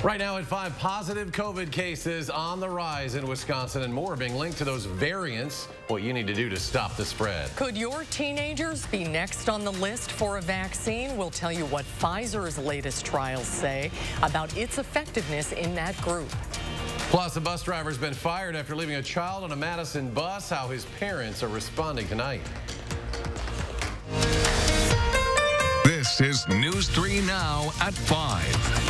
Right now at 5, positive COVID cases on the rise in Wisconsin, and more being linked to those variants. What you need to do to stop the spread. Could your teenagers be next on the list for a vaccine? We'll tell you what Pfizer's latest trials say about its effectiveness in that group. Plus, a bus driver's been fired after leaving a child on a Madison bus. How his parents are responding tonight. This is News 3 Now at 5.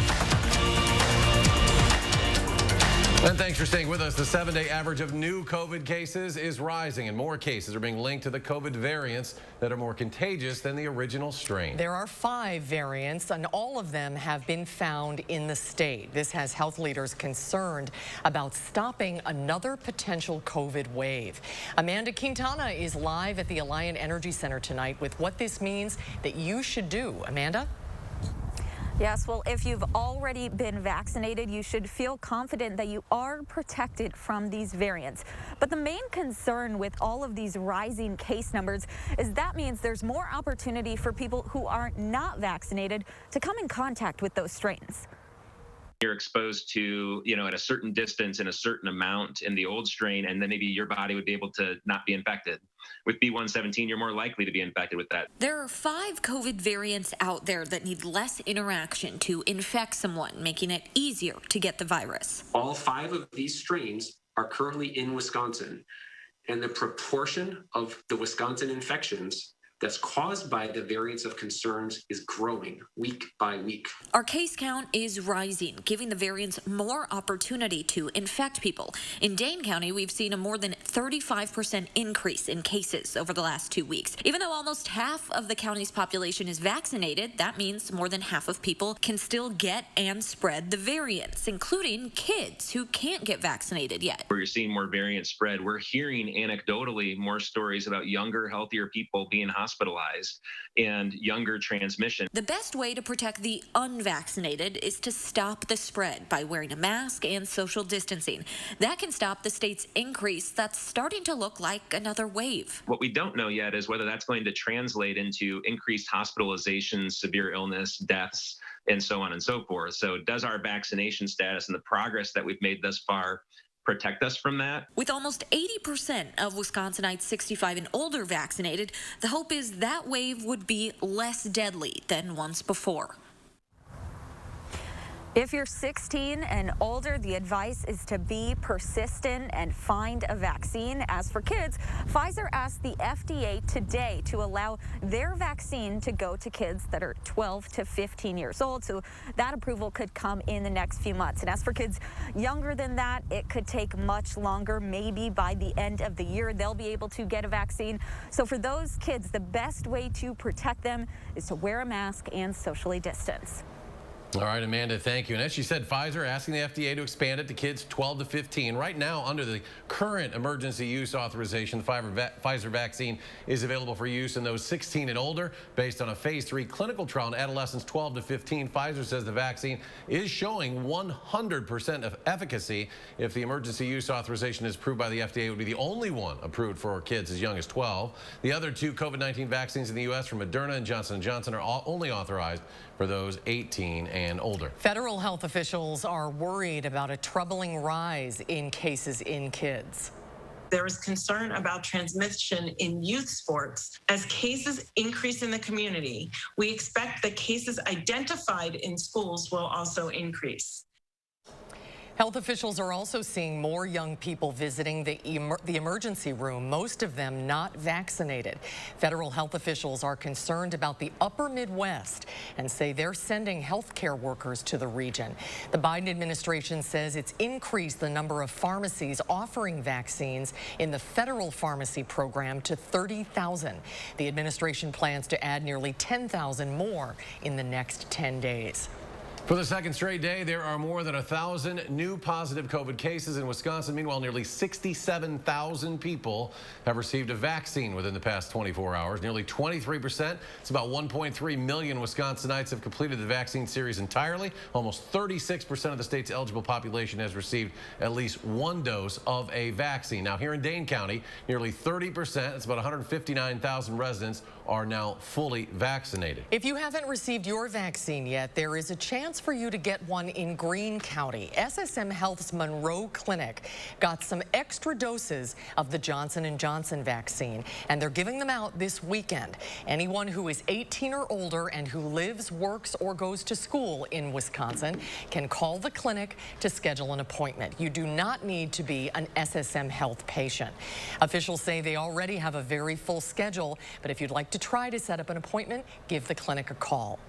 And thanks for staying with us. The 7-day average of new COVID cases is rising, and more cases are being linked to the COVID variants that are more contagious than the original strain. There are 5 variants, and all of them have been found in the state. This has health leaders concerned about stopping another potential COVID wave. Amanda Quintana is live at the Alliant Energy Center tonight with what this means that you should do. Amanda? Yes, well, if you've already been vaccinated, you should feel confident that you are protected from these variants. But the main concern with all of these rising case numbers is that means there's more opportunity for people who are not vaccinated to come in contact with those strains. You're exposed to, at a certain distance and a certain amount in the old strain, and then maybe your body would be able to not be infected. With B117, you're more likely to be infected with that. There are 5 COVID variants out there that need less interaction to infect someone, making it easier to get the virus. All 5 of these strains are currently in Wisconsin, and the proportion of the Wisconsin infections that's caused by the variants of concerns is growing week by week. Our case count is rising, giving the variants more opportunity to infect people. In Dane County, we've seen a more than 35% increase in cases over the last 2 weeks. Even though almost half of the county's population is vaccinated, that means more than half of people can still get and spread the variants, including kids who can't get vaccinated yet. Where you're seeing more variant spread, we're hearing anecdotally more stories about younger, healthier people being hospitalized and younger transmission. The best way to protect the unvaccinated is to stop the spread by wearing a mask and social distancing. That can stop the state's increase that's starting to look like another wave. What we don't know yet is whether that's going to translate into increased hospitalizations, severe illness, deaths, and so on and so forth. So does our vaccination status and the progress that we've made thus far protect us from that? With almost 80% of Wisconsinites 65 and older vaccinated, the hope is that wave would be less deadly than once before. If you're 16 and older, the advice is to be persistent and find a vaccine. As for kids, Pfizer asked the FDA today to allow their vaccine to go to kids that are 12 to 15 years old. So that approval could come in the next few months. And as for kids younger than that, it could take much longer. Maybe by the end of the year, they'll be able to get a vaccine. So for those kids, the best way to protect them is to wear a mask and socially distance. All right, Amanda, thank you. And as she said, Pfizer asking the FDA to expand it to kids 12 to 15. Right now, under the current emergency use authorization, the Pfizer vaccine is available for use in those 16 and older. Based on a phase 3 clinical trial in adolescents 12 to 15, Pfizer says the vaccine is showing 100% of efficacy. If the emergency use authorization is approved by the FDA, it would be the only one approved for kids as young as 12. The other 2 COVID-19 vaccines in the U.S. from Moderna and Johnson & Johnson are only authorized for those 18 and older. Federal health officials are worried about a troubling rise in cases in kids. There is concern about transmission in youth sports. As cases increase in the community, we expect the cases identified in schools will also increase. Health officials are also seeing more young people visiting the emergency room, most of them not vaccinated. Federal health officials are concerned about the upper Midwest and say they're sending health care workers to the region. The Biden administration says it's increased the number of pharmacies offering vaccines in the federal pharmacy program to 30,000. The administration plans to add nearly 10,000 more in the next 10 days. For the second straight day, there are more than 1,000 new positive COVID cases in Wisconsin. Meanwhile, nearly 67,000 people have received a vaccine within the past 24 hours. Nearly 23%. It's about 1.3 million Wisconsinites have completed the vaccine series entirely. Almost 36% of the state's eligible population has received at least 1 dose of a vaccine. Now, here in Dane County, nearly 30%, it's about 159,000 residents, are now fully vaccinated. If you haven't received your vaccine yet, there is a chance for you to get one in Greene County. SSM Health's Monroe Clinic got some extra doses of the Johnson & Johnson vaccine, and they're giving them out this weekend. Anyone who is 18 or older and who lives, works, or goes to school in Wisconsin can call the clinic to schedule an appointment. You do not need to be an SSM Health patient. Officials say they already have a very full schedule, but if you'd like to try to set up an appointment, give the clinic a call.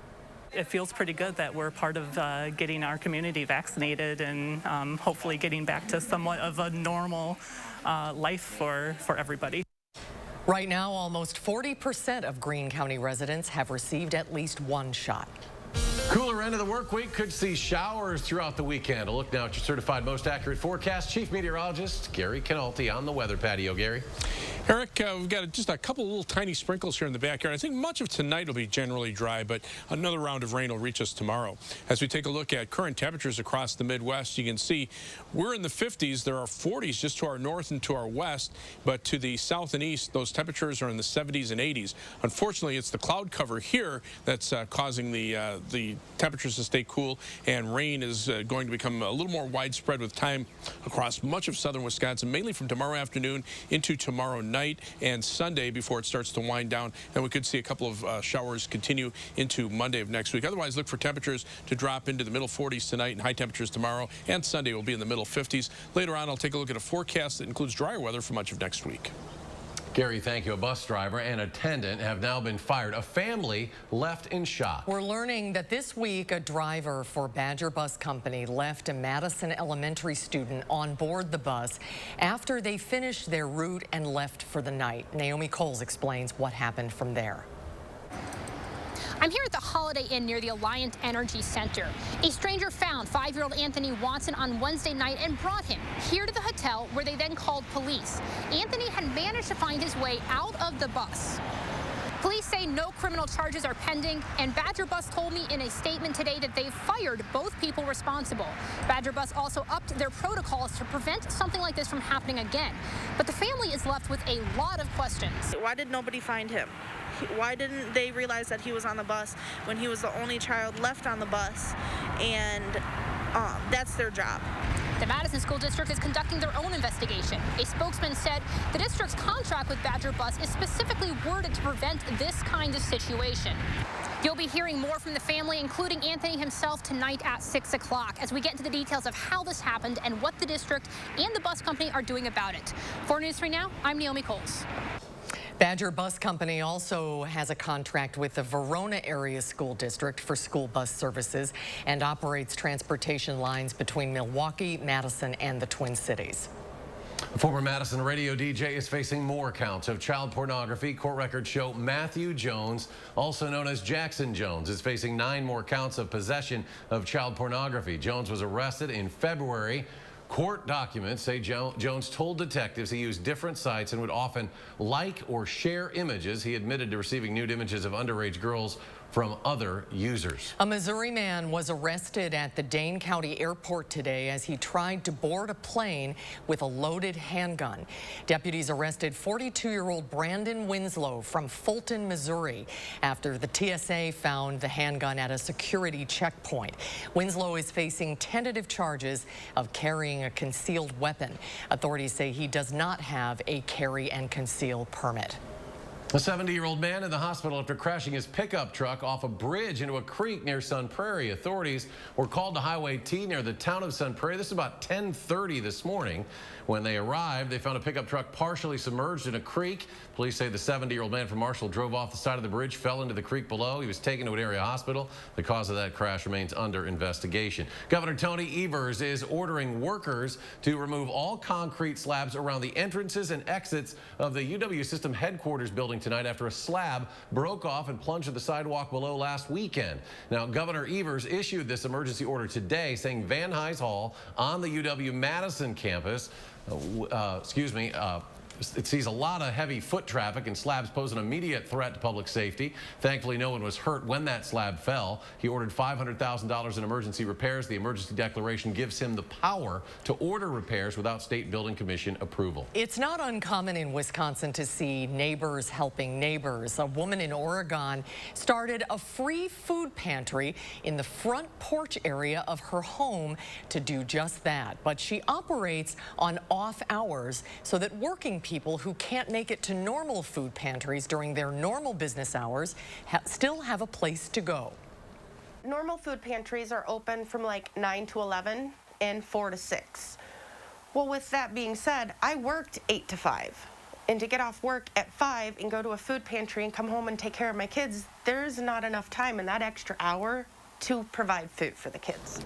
It feels pretty good that we're part of getting our community vaccinated and hopefully getting back to somewhat of a normal life for everybody. Right now, almost 40% of Greene County residents have received at least one shot. Cooler end of the work week could see showers throughout the weekend. A look now at your certified most accurate forecast. Chief Meteorologist Gary Canalti on the weather patio. Gary. Eric, we've got just a couple little tiny sprinkles here in the backyard. I think much of tonight will be generally dry, but another round of rain will reach us tomorrow. As we take a look at current temperatures across the Midwest, you can see we're in the 50s. There are 40s just to our north and to our west, but to the south and east, those temperatures are in the 70s and 80s. Unfortunately, it's the cloud cover here that's causing the temperatures to stay cool, and rain is going to become a little more widespread with time across much of southern Wisconsin, mainly from tomorrow afternoon into tomorrow night and Sunday before it starts to wind down, and we could see a couple of showers continue into Monday of next week. Otherwise, look for temperatures to drop into the middle 40s tonight, and high temperatures tomorrow and Sunday will be in the middle 50s. Later on, I'll take a look at a forecast that includes drier weather for much of next week. Gary, thank you. A bus driver and attendant have now been fired. A family left in shock. We're learning that this week a driver for Badger Bus Company left a Madison Elementary student on board the bus after they finished their route and left for the night. Naomi Coles explains what happened from there. I'm here at the Holiday Inn near the Alliant Energy Center. A stranger found 5-year-old Anthony Watson on Wednesday night and brought him here to the hotel, where they then called police. Anthony had managed to find his way out of the bus. Police say no criminal charges are pending, and Badger Bus told me in a statement today that they've fired both people responsible. Badger Bus also upped their protocols to prevent something like this from happening again. But the family is left with a lot of questions. Why did nobody find him? Why didn't they realize that he was on the bus when he was the only child left on the bus? And that's their job. The Madison School District is conducting their own investigation. A spokesman said the district's contract with Badger Bus is specifically worded to prevent this kind of situation. You'll be hearing more from the family, including Anthony himself, tonight at 6 o'clock as we get into the details of how this happened and what the district and the bus company are doing about it. For News 3 Now, I'm Naomi Coles. Badger Bus Company also has a contract with the Verona Area School District for school bus services and operates transportation lines between Milwaukee, Madison, and the Twin Cities. A former Madison radio DJ is facing more counts of child pornography. Court records show Matthew Jones, also known as Jackson Jones, is facing 9 more counts of possession of child pornography. Jones was arrested in February. Court documents say Jones told detectives he used different sites and would often like or share images. He admitted to receiving nude images of underage girls from other users. A Missouri man was arrested at the Dane County Airport today as he tried to board a plane with a loaded handgun. Deputies arrested 42-year-old Brandon Winslow from Fulton, Missouri, after the TSA found the handgun at a security checkpoint. Winslow is facing tentative charges of carrying a concealed weapon. Authorities say he does not have a carry and conceal permit. A 70-year-old man in the hospital after crashing his pickup truck off a bridge into a creek near Sun Prairie. Authorities were called to Highway T near the town of Sun Prairie. This is about 10:30 this morning. When they arrived, they found a pickup truck partially submerged in a creek. Police say the 70-year-old man from Marshall drove off the side of the bridge, fell into the creek below. He was taken to an area hospital. The cause of that crash remains under investigation. Governor Tony Evers is ordering workers to remove all concrete slabs around the entrances and exits of the UW System headquarters building tonight after a slab broke off and plunged to the sidewalk below last weekend. Now, Governor Evers issued this emergency order today, saying Van Nuys Hall on the UW-Madison campus it sees a lot of heavy foot traffic, and slabs pose an immediate threat to public safety. Thankfully, no one was hurt when that slab fell. He ordered $500,000 in emergency repairs. The emergency declaration gives him the power to order repairs without State Building Commission approval. It's not uncommon in Wisconsin to see neighbors helping neighbors. A woman in Oregon started a free food pantry in the front porch area of her home to do just that. But she operates on off hours so that working people who can't make it to normal food pantries during their normal business hours still have a place to go. Normal food pantries are open from like 9 to 11 and 4 to 6. Well, with that being said, I worked 8 to 5. And to get off work at 5 and go to a food pantry and come home and take care of my kids, there's not enough time in that extra hour to provide food for the kids.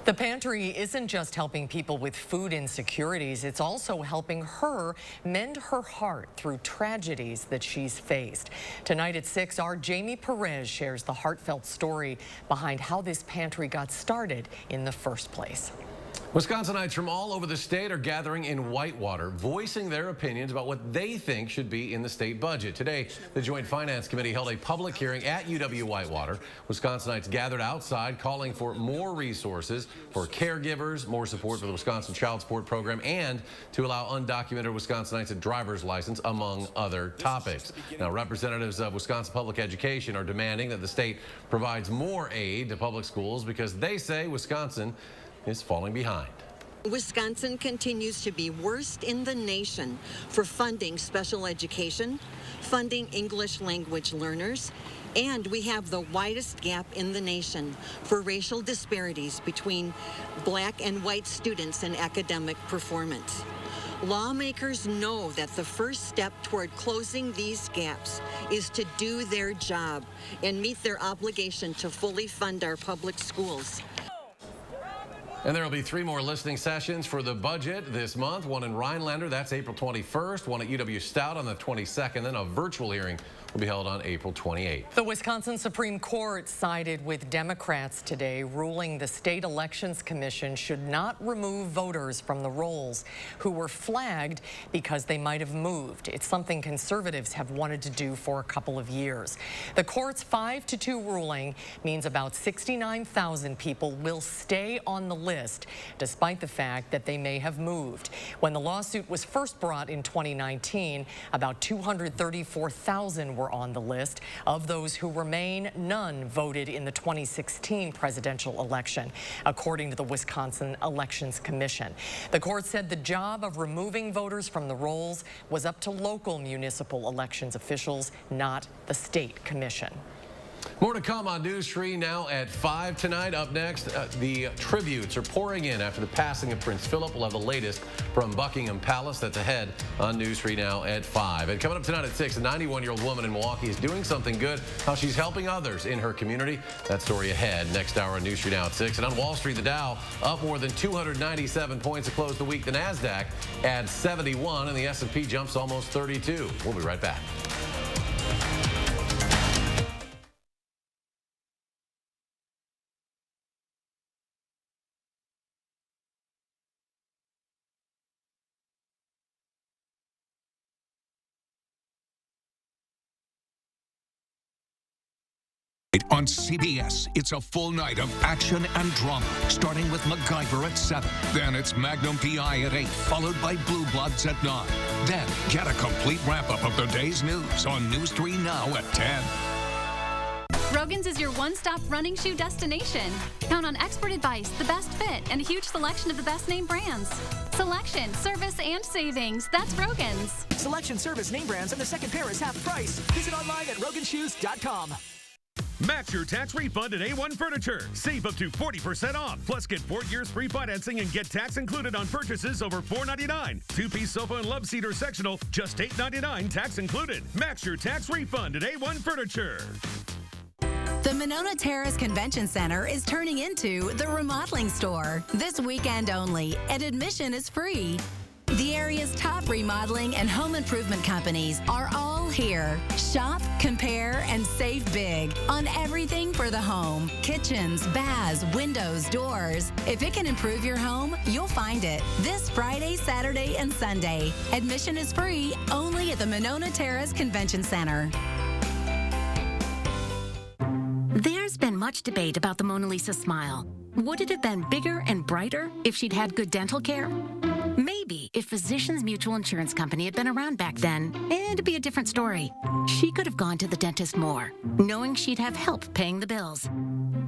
The pantry isn't just helping people with food insecurities, it's also helping her mend her heart through tragedies that she's faced. Tonight at 6, our Jamie Perez shares the heartfelt story behind how this pantry got started in the first place. Wisconsinites from all over the state are gathering in Whitewater, voicing their opinions about what they think should be in the state budget. Today, the Joint Finance Committee held a public hearing at UW-Whitewater. Wisconsinites gathered outside calling for more resources for caregivers, more support for the Wisconsin Child Support Program, and to allow undocumented Wisconsinites a driver's license, among other topics. Now, representatives of Wisconsin Public Education are demanding that the state provides more aid to public schools because they say Wisconsin is falling behind. Wisconsin continues to be worst in the nation for funding special education, funding English language learners, and we have the widest gap in the nation for racial disparities between black and white students in academic performance. Lawmakers know that the first step toward closing these gaps is to do their job and meet their obligation to fully fund our public schools. And there will be 3 more listening sessions for the budget this month. One in Rhinelander, that's April 21st. One at UW Stout on the 22nd. Then a virtual hearing will be held on April 28th. The Wisconsin Supreme Court sided with Democrats today, ruling the State Elections Commission should not remove voters from the rolls who were flagged because they might have moved. It's something conservatives have wanted to do for a couple of years. The court's 5-2 ruling means about 69,000 people will stay on the list, despite the fact that they may have moved. When the lawsuit was first brought in 2019, about 234,000 were on the list. Of those who remain, none voted in the 2016 presidential election, according to the Wisconsin Elections Commission. The court said the job of removing voters from the rolls was up to local municipal elections officials, not the state commission. More to come on News 3 now at 5 tonight. Up next, the tributes are pouring in after the passing of Prince Philip. We'll have the latest from Buckingham Palace. That's ahead on News 3 now at 5. And coming up tonight at 6, a 91-year-old woman in Milwaukee is doing something good, how she's helping others in her community. That story ahead next hour on News 3 now at 6. And on Wall Street, the Dow up more than 297 points to close the week. The NASDAQ adds 71, and the S&P jumps almost 32. We'll be right back. On CBS, it's a full night of action and drama, starting with MacGyver at 7. Then it's Magnum P.I. at 8, followed by Blue Bloods at 9. Then get a complete wrap-up of the day's news on News 3 Now at 10. Rogan's is your one-stop running shoe destination. Count on expert advice, the best fit, and a huge selection of the best name brands. Selection, service, and savings. That's Rogan's. Selection, service, name brands, and the second pair is half price. Visit online at roganshoes.com. Max your tax refund at A1 Furniture. Save up to 40% off. Plus, get 4 years free financing and get tax included on purchases over $499. 2-piece sofa and love seat or sectional, just $899, tax included. Max your tax refund at A1 Furniture. The Monona Terrace Convention Center is turning into the remodeling store this weekend only, and admission is free. The area's top remodeling and home improvement companies are all here. Shop, compare, and save big on everything for the home. Kitchens, baths, windows, doors. If it can improve your home, you'll find it this Friday, Saturday, and Sunday. Admission is free only at the Monona Terrace Convention Center. There's been much debate about the Mona Lisa smile. Would it have been bigger and brighter if she'd had good dental care? Maybe if Physicians Mutual Insurance Company had been around back then, it'd be a different story. She could have gone to the dentist more, knowing she'd have help paying the bills.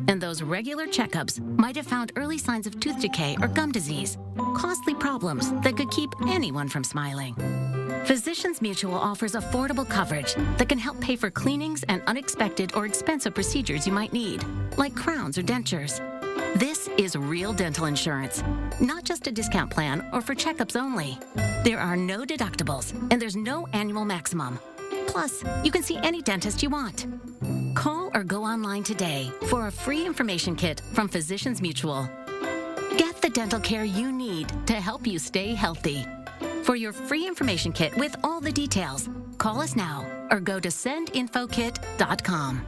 And those regular checkups might have found early signs of tooth decay or gum disease, costly problems that could keep anyone from smiling. Physicians Mutual offers affordable coverage that can help pay for cleanings and unexpected or expensive procedures you might need, like crowns or dentures. This is real dental insurance, not just a discount plan or for checkups only. There are no deductibles, and there's no annual maximum. Plus, you can see any dentist you want. Call or go online today for a free information kit from Physicians Mutual. Get the dental care you need to help you stay healthy. For your free information kit with all the details, call us now or go to sendinfokit.com.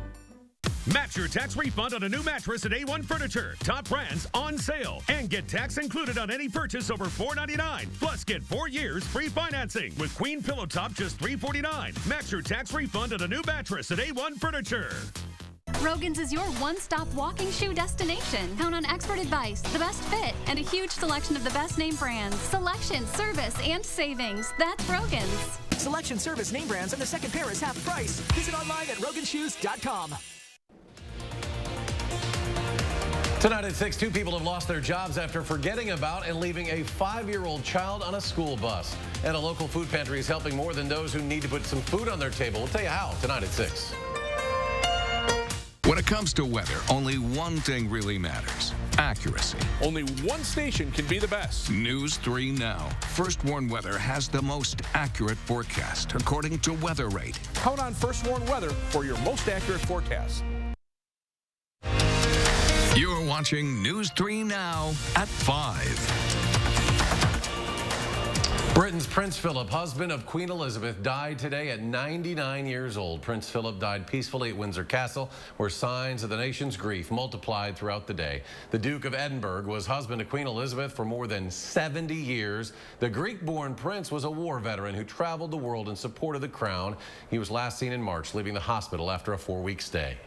Match your tax refund on a new mattress at A1 Furniture. Top brands on sale. And get tax included on any purchase over $4.99. Plus, get 4 years free financing. With Queen Pillow Top, just $3.49. Match your tax refund on a new mattress at A1 Furniture. Rogan's is your one-stop walking shoe destination. Count on expert advice, the best fit, and a huge selection of the best name brands. Selection, service, and savings. That's Rogan's. Selection, service, name brands, and the second pair is half price. Visit online at roganshoes.com. Tonight at 6, 2 people have lost their jobs after forgetting about and leaving a 5-year-old child on a school bus. And a local food pantry is helping more than those who need to put some food on their table. We'll tell you how tonight at 6. When it comes to weather, only one thing really matters: accuracy. Only one station can be the best. News 3 Now. First Warn Weather has the most accurate forecast, according to Weather Rate. Count on First Warn Weather for your most accurate forecast. You're watching News 3 Now at 5. Britain's Prince Philip, husband of Queen Elizabeth, died today at 99 years old. Prince Philip died peacefully at Windsor Castle, where signs of the nation's grief multiplied throughout the day. The Duke of Edinburgh was husband to Queen Elizabeth for more than 70 years. The Greek-born prince was a war veteran who traveled the world in support of the crown. He was last seen in March, leaving the hospital after a 4-week stay.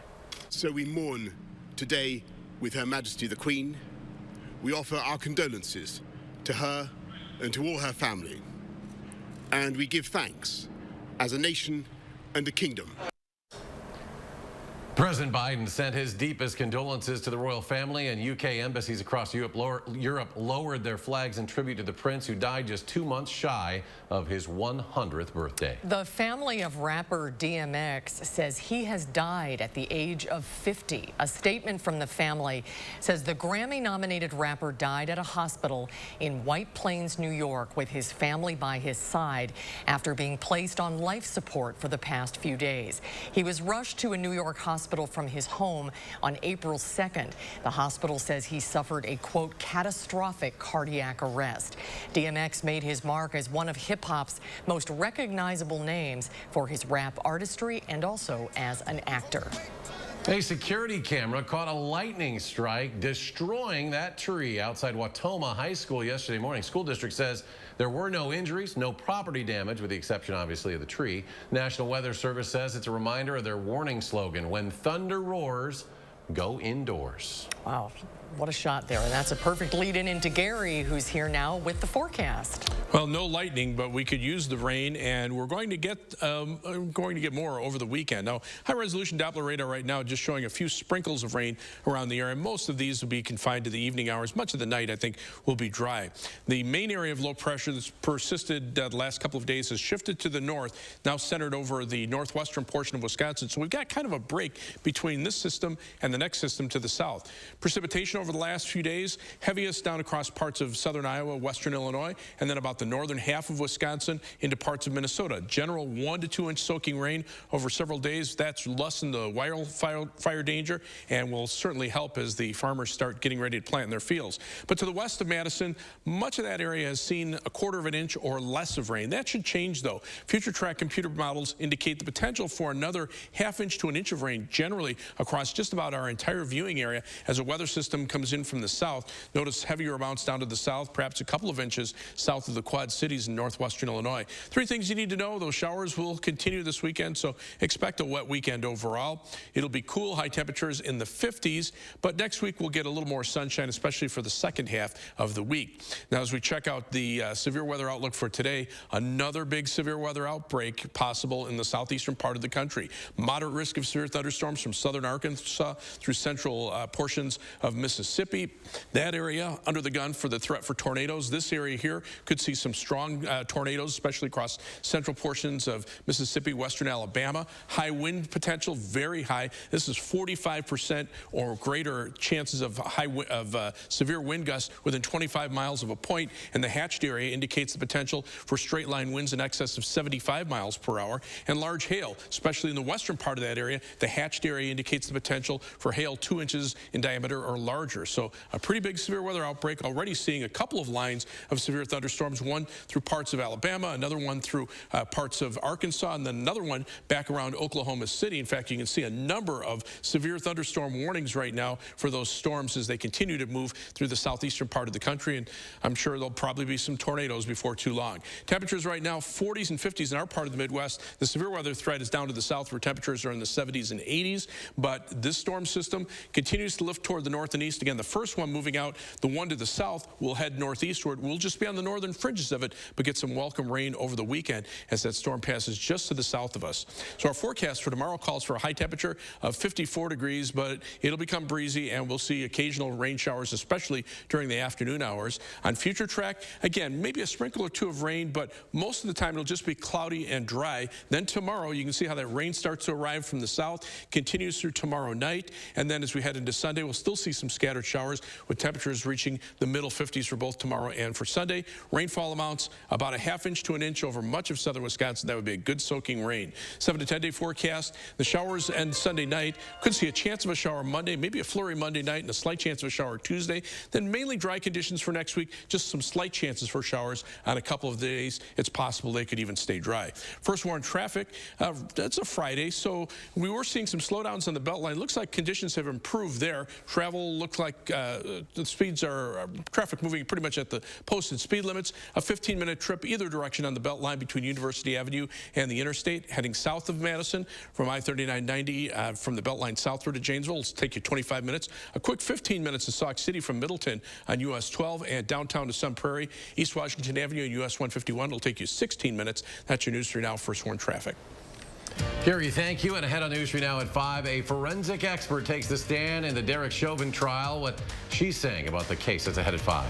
So we mourn today with Her Majesty the Queen. We offer our condolences to her and to all her family. And we give thanks as a nation and a kingdom. President Biden sent his deepest condolences to the royal family, and UK embassies across Europe lowered their flags in tribute to the prince, who died just 2 months shy of his 100th birthday. The family of rapper DMX says he has died at the age of 50. A statement from the family says the Grammy-nominated rapper died at a hospital in White Plains, New York, with his family by his side after being placed on life support for the past few days. He was rushed to a New York hospital from his home on April 2nd. The hospital says he suffered a, quote, catastrophic cardiac arrest. DMX made his mark as one of hip-hop's most recognizable names for his rap artistry and also as an actor. A security camera caught a lightning strike destroying that tree outside Watoma High School yesterday morning. School district says there were no injuries, no property damage, with the exception, obviously, of the tree. National Weather Service says it's a reminder of their warning slogan: when thunder roars, go indoors. Wow, what a shot there. And that's a perfect lead-in into Gary, who's here now with the forecast. Well, no lightning, but we could use the rain, and we're going to get more over the weekend. Now, high-resolution Doppler radar right now just showing a few sprinkles of rain around the area. Most of these will be confined to the evening hours. Much of the night, I think, will be dry. The main area of low pressure that's persisted the last couple of days has shifted to the north, now centered over the northwestern portion of Wisconsin. So we've got kind of a break between this system and the next system to the south. Precipitation over the last few days, heaviest down across parts of southern Iowa, western Illinois, and then about the northern half of Wisconsin into parts of Minnesota. General 1 to 2 inch soaking rain over several days. That's lessened the wildfire danger and will certainly help as the farmers start getting ready to plant in their fields. But to the west of Madison, much of that area has seen 1/4 of an inch or less of rain. That should change, though. Future track computer models indicate the potential for another 1/2 inch to 1 inch of rain generally across just about our entire viewing area as a weather system comes in from the south. Notice heavier amounts down to the south, perhaps a couple of inches south of the Quad Cities in northwestern Illinois. 3 things you need to know. Those showers will continue this weekend, so expect a wet weekend overall. It'll be cool, high temperatures in the 50s, but next week we'll get a little more sunshine, especially for the second half of the week. Now, as we check out the severe weather outlook for today, another big severe weather outbreak possible in the southeastern part of the country. Moderate risk of severe thunderstorms from southern Arkansas through central portions of Mississippi. That area under the gun for the threat for tornadoes. This area here could see some strong tornadoes, especially across central portions of Mississippi, western Alabama. High wind potential, very high. This is 45% or greater chances of severe wind gusts within 25 miles of a point, and the hatched area indicates the potential for straight line winds in excess of 75 miles per hour, and large hail, especially in the western part of that area. The hatched area indicates the potential for hail 2 inches in diameter or larger. So a pretty big severe weather outbreak. Already seeing a couple of lines of severe thunderstorms, one through parts of Alabama, another one through parts of Arkansas, and then another one back around Oklahoma City. In fact, you can see a number of severe thunderstorm warnings right now for those storms as they continue to move through the southeastern part of the country, and I'm sure there'll probably be some tornadoes before too long. Temperatures right now, 40s and 50s in our part of the Midwest. The severe weather threat is down to the south where temperatures are in the 70s and 80s, but this storm system continues to lift toward the north and east. Again, the first one moving out, the one to the south, will head northeastward. We'll just be on the northern fringes of it, but get some welcome rain over the weekend as that storm passes just to the south of us. So our forecast for tomorrow calls for a high temperature of 54 degrees, but it'll become breezy and we'll see occasional rain showers, especially during the afternoon hours. On future track, again, maybe a sprinkle or two of rain, but most of the time it'll just be cloudy and dry. Then tomorrow, you can see how that rain starts to arrive from the south, continues through tomorrow night, and then as we head into Sunday, we'll still see some scattered showers with temperatures reaching the middle 50s for both tomorrow and for Sunday. Rainfall amounts about a 1/2 inch to 1 inch over much of southern Wisconsin. That would be a good soaking rain. 7 to 10 day forecast. The showers end Sunday night. Could see a chance of a shower Monday, maybe a flurry Monday night, and a slight chance of a shower Tuesday. Then mainly dry conditions for next week. Just some slight chances for showers on a couple of days. It's possible they could even stay dry. First warn traffic. That's a Friday, so we were seeing some slowdowns on the Beltline. Looks like conditions have improved there. Travel looks like the speeds are traffic moving pretty much at the posted speed limits. A 15-minute trip either direction on the Beltline between University Avenue and the interstate. Heading south of Madison from I-3990 from the Beltline southward to Janesville. It'll take you 25 minutes. A quick 15 minutes to Sauk City from Middleton on US 12 and downtown to Sun Prairie. East Washington Avenue and US 151. It'll take you 16 minutes. That's your News 3 Now First Warn traffic. Gary, thank you. And ahead on News 3 Now at 5, a forensic expert takes the stand in the Derek Chauvin trial. What she's saying about the case. That's ahead at 5.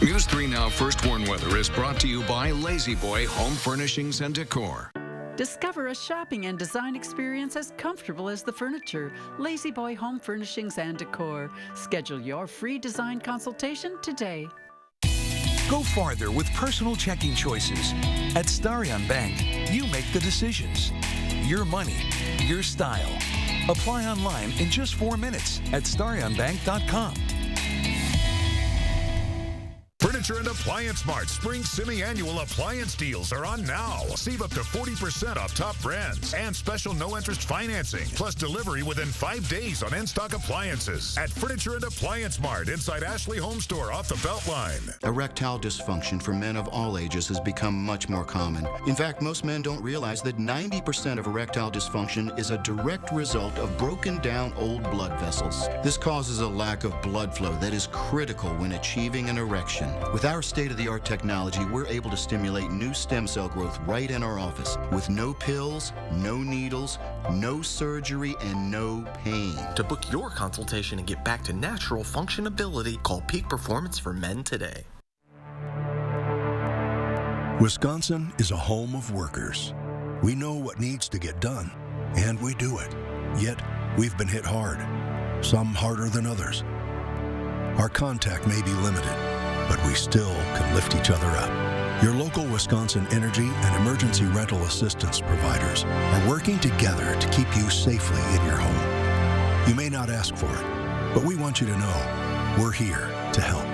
News 3 Now First Warn Weather is brought to you by Lazy Boy Home Furnishings and Decor. Discover a shopping and design experience as comfortable as the furniture. Lazy Boy Home Furnishings and Decor. Schedule your free design consultation today. Go farther with personal checking choices. At Starion Bank, you make the decisions. Your money, your style. Apply online in just 4 minutes at starionbank.com. Furniture and Appliance Mart Spring Semi-Annual Appliance Deals are on now. Save up to 40% off top brands and special no-interest financing, plus delivery within 5 days on in-stock appliances at Furniture and Appliance Mart inside Ashley Home Store off the Beltline. Erectile dysfunction for men of all ages has become much more common. In fact, most men don't realize that 90% of erectile dysfunction is a direct result of broken down old blood vessels. This causes a lack of blood flow that is critical when achieving an erection. With our state-of-the-art technology, we're able to stimulate new stem cell growth right in our office with no pills, no needles, no surgery, and no pain. To book your consultation and get back to natural functionability, call Peak Performance for Men today. Wisconsin is a home of workers. We know what needs to get done, and we do it. Yet, we've been hit hard, some harder than others. Our contact may be limited, but we still can lift each other up. Your local Wisconsin energy and emergency rental assistance providers are working together to keep you safely in your home. You may not ask for it, but we want you to know we're here to help.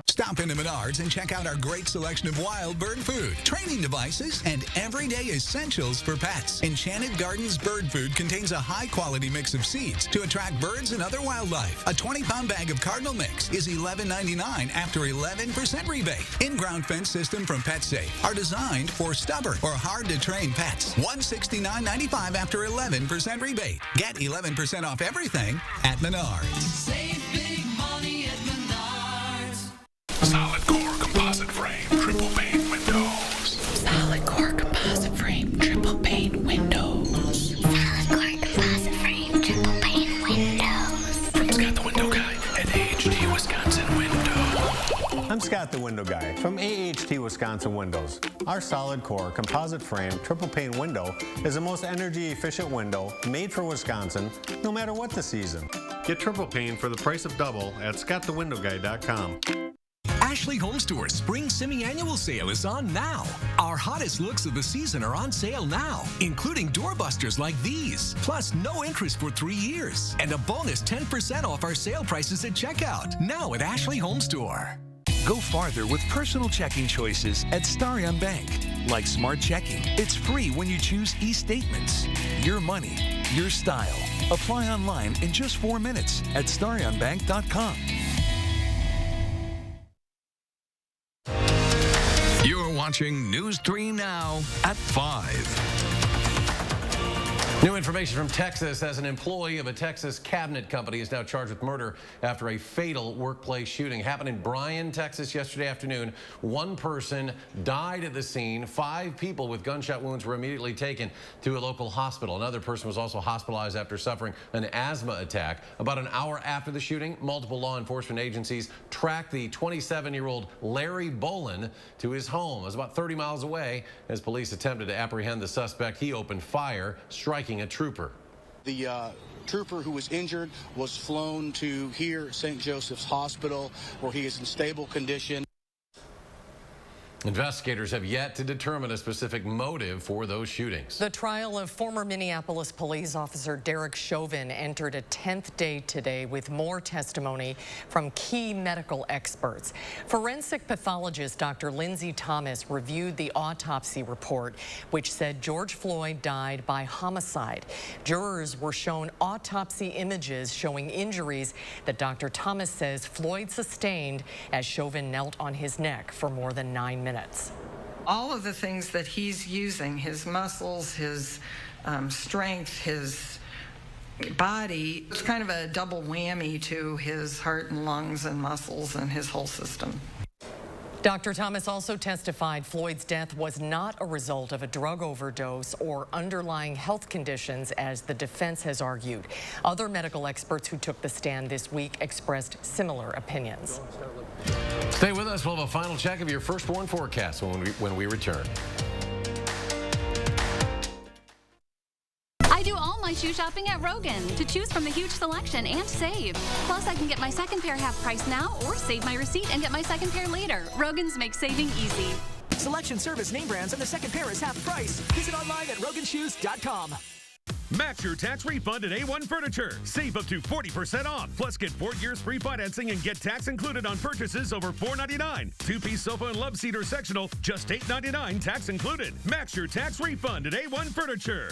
Stop into Menards and check out our great selection of wild bird food, training devices, and everyday essentials for pets. Enchanted Gardens Bird Food contains a high-quality mix of seeds to attract birds and other wildlife. A 20-pound bag of Cardinal Mix is $11.99 after 11% rebate. In-ground fence system from PetSafe are designed for stubborn or hard-to-train pets. $169.95 after 11% rebate. Get 11% off everything at Menards. Save big money at Menards. Solid core composite frame, triple pane windows. Solid core composite frame, triple pane windows. Solid core composite frame, triple pane windows. From Scott the Window Guy at AHT Wisconsin Window. I'm Scott the Window Guy from AHT Wisconsin Windows. Our solid core composite frame triple pane window is the most energy efficient window made for Wisconsin, no matter what the season. Get triple pane for the price of double at scottthewindowguy.com. Ashley Home Store's spring semi-annual sale is on now. Our hottest looks of the season are on sale now, including doorbusters like these, plus no interest for 3 years, and a bonus 10% off our sale prices at checkout, now at Ashley Home Store. Go farther with personal checking choices at Starion Bank. Like Smart Checking, it's free when you choose e-statements. Your money, your style. Apply online in just 4 minutes at starionbank.com. You're watching News 3 Now at 5. New information from Texas as an employee of a Texas cabinet company is now charged with murder after a fatal workplace shooting. Happened in Bryan, Texas yesterday afternoon. One person died at the scene. 5 people with gunshot wounds were immediately taken to a local hospital. Another person was also hospitalized after suffering an asthma attack. About an hour after the shooting, multiple law enforcement agencies tracked the 27-year-old Larry Bolin to his home. It was about 30 miles away. As police attempted to apprehend the suspect, he opened fire, striking a trooper. The trooper who was injured was flown to here, St. Joseph's Hospital, where he is in stable condition. Investigators have yet to determine a specific motive for those shootings. The trial of former Minneapolis police officer Derek Chauvin entered a 10th day today with more testimony from key medical experts. Forensic pathologist Dr. Lindsay Thomas reviewed the autopsy report, which said George Floyd died by homicide. Jurors were shown autopsy images showing injuries that Dr. Thomas says Floyd sustained as Chauvin knelt on his neck for more than 9 minutes. All of the things that he's using, his muscles, his strength, his body, it's kind of a double whammy to his heart and lungs and muscles and his whole system. Dr. Thomas also testified Floyd's death was not a result of a drug overdose or underlying health conditions, as the defense has argued. Other medical experts who took the stand this week expressed similar opinions. Stay with us. We'll have a final check of your firstborn forecast when we return. I do all my shoe shopping at Rogan to choose from the huge selection and save. Plus, I can get my second pair half price now or save my receipt and get my second pair later. Rogan's makes saving easy. Selection, service, name brands, and the second pair is half price. Visit online at roganshoes.com. Match your tax refund at A1 Furniture. Save up to 40% off. Plus, get 4 years free financing and get tax included on purchases over $4.99. 2-piece sofa and love seat or sectional, just $8.99, tax included. Match your tax refund at A1 Furniture.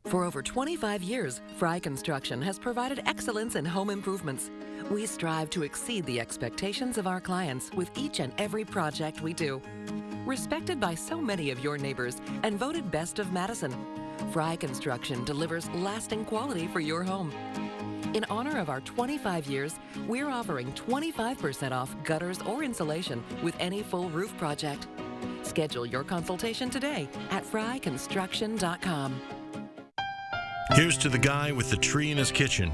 For over 25 years, Fry Construction has provided excellence in home improvements. We strive to exceed the expectations of our clients with each and every project we do. Respected by so many of your neighbors and voted best of Madison, Fry Construction delivers lasting quality for your home. In honor of our 25 years, we're offering 25% off gutters or insulation with any full roof project. Schedule your consultation today at fryconstruction.com. Here's to the guy with the tree in his kitchen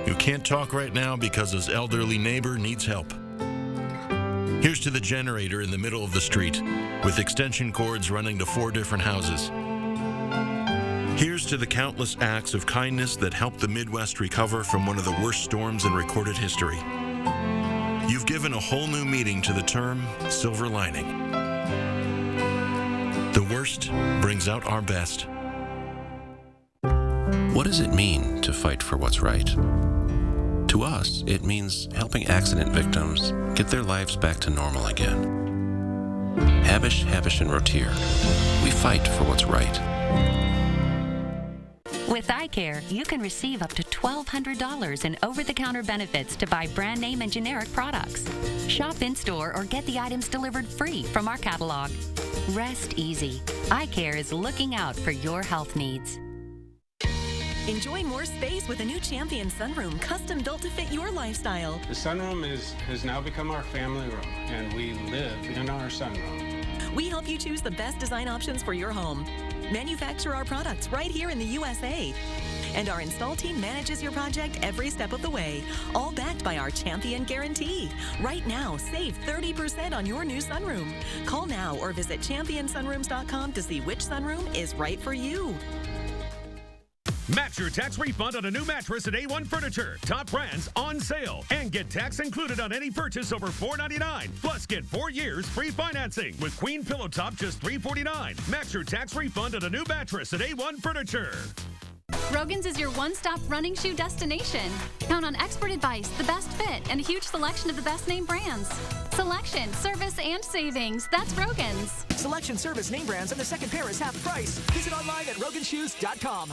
who can't talk right now because his elderly neighbor needs help. Here's to the generator in the middle of the street with extension cords running to 4 different houses. Here's to the countless acts of kindness that helped the Midwest recover from one of the worst storms in recorded history. You've given a whole new meaning to the term silver lining. The worst brings out our best. What does it mean to fight for what's right? To us, it means helping accident victims get their lives back to normal again. Habish, and Rotier, we fight for what's right. With iCare, you can receive up to $1,200 in over-the-counter benefits to buy brand name and generic products. Shop in-store or get the items delivered free from our catalog. Rest easy. iCare is looking out for your health needs. Enjoy more space with a new Champion sunroom, custom built to fit your lifestyle. The sunroom has now become our family room, and we live in our sunroom. We help you choose the best design options for your home. Manufacture our products right here in the USA. And our install team manages your project every step of the way, all backed by our Champion guarantee. Right now, save 30% on your new sunroom. Call now or visit championsunrooms.com to see which sunroom is right for you. Match your tax refund on a new mattress at A1 Furniture. Top brands on sale. And get tax included on any purchase over $499. Plus, get 4 years free financing. With Queen Pillow Top, just $349. Match your tax refund on a new mattress at A1 Furniture. Rogan's is your one-stop running shoe destination. Count on expert advice, the best fit, and a huge selection of the best name brands. Selection, service, and savings. That's Rogan's. Selection, service, name brands, and the second pair is half price. Visit online at roganshoes.com.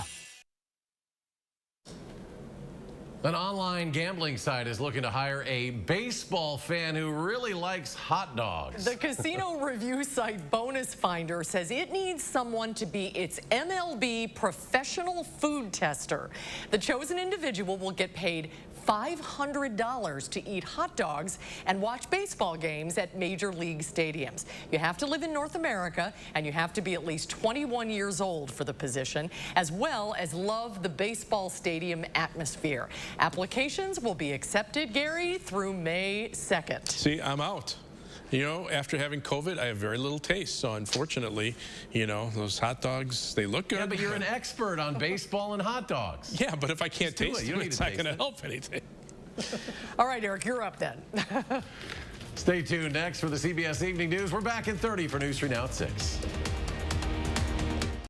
An online gambling site is looking to hire a baseball fan who really likes hot dogs. The casino review site Bonus Finder says it needs someone to be its MLB professional food tester. The chosen individual will get paid $500 to eat hot dogs and watch baseball games at major league stadiums. You have to live in North America, and you have to be at least 21 years old for the position, as well as love the baseball stadium atmosphere. Applications will be accepted, Gary, through May 2nd. See, I'm out. You know, after having COVID, I have very little taste. So unfortunately, you know, those hot dogs, they look good. Yeah, but you're an expert on baseball and hot dogs. Yeah, but if I can't taste it, it's not going to help anything. All right, Eric, you're up then. Stay tuned. Next for the CBS Evening News. We're back in 30 for News 3 Now at 6.